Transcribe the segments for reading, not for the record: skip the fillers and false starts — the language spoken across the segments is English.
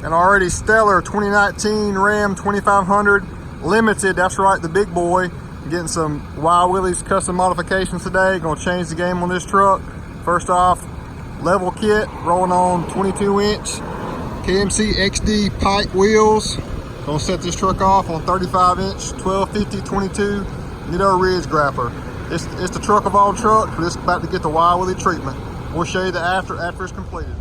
An already stellar 2019 Ram 2500 Limited. That's right, the big boy. Getting some Wild Willies custom modifications today. Gonna change the game on this truck. First off, level kit, rolling on 22-inch KMC XD pipe wheels. Gonna set this truck off on 35-inch 1250/22 Nitto ridge grapper. It's the truck of all trucks, but it's about to get the Wild Willie treatment. We'll show you the after it's completed.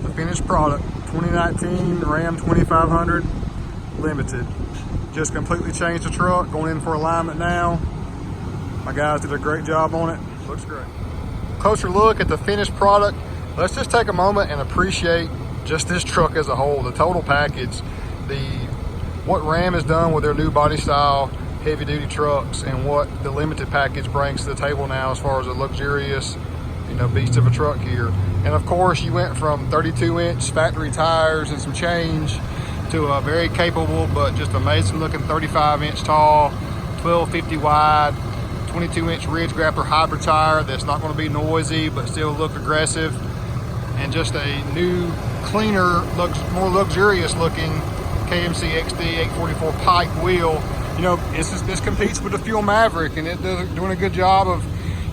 The finished product, 2019 Ram 2500 Limited. Just completely changed the truck, going in for alignment now. My guys did a great job on it. Looks great. Closer look at the finished product. Let's just take a moment and appreciate just this truck as a whole, the total package, what Ram has done with their new body style heavy duty trucks, and what the Limited package brings to the table now as far as a luxurious, beast of a truck here. And of course, you went from 32-inch factory tires and some change to a very capable but just amazing looking 35-inch tall, 1250 wide, 22-inch ridge grapper hybrid tire that's not going to be noisy but still look aggressive, and just a new, cleaner, more luxurious looking KMC XD 844 pipe wheel. This competes with the Fuel Maverick, and it doing a good job of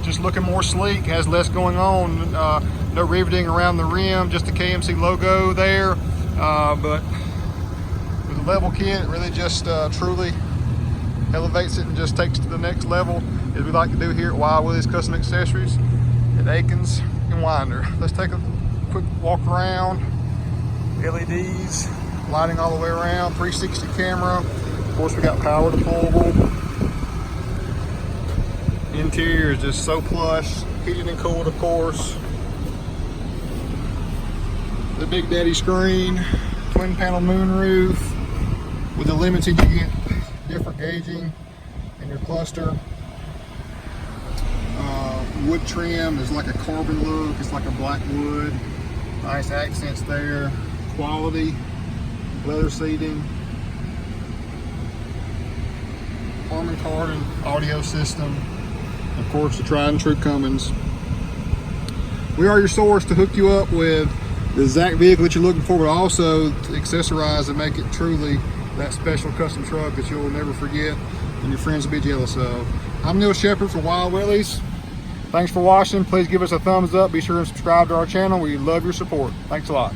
just looking more sleek, has less going on, no riveting around the rim, just the KMC logo there, but with the level kit, it really just truly elevates it and just takes it to the next level, as we like to do here at Wild Willies Custom Accessories at Akins and Winder. Let's take a quick walk around. LEDs, lighting all the way around, 360 camera. Of course, we got power deployable. Interior is just so plush, heated and cooled, of course. The Big Daddy screen, twin panel moonroof. With the Limited, you get different gauging in your cluster. Wood trim is like a carbon look, it's like a black wood. Nice accents there. Quality, leather seating, Harman Kardon audio system, of course the tried and true Cummins. We are your source to hook you up with the exact vehicle that you're looking for, but also to accessorize and make it truly that special custom truck that you'll never forget and your friends will be jealous of. I'm Nsheppard for Wild Willies. Thanks for watching. Please give us a thumbs up. Be sure to subscribe to our channel. We love your support. Thanks a lot.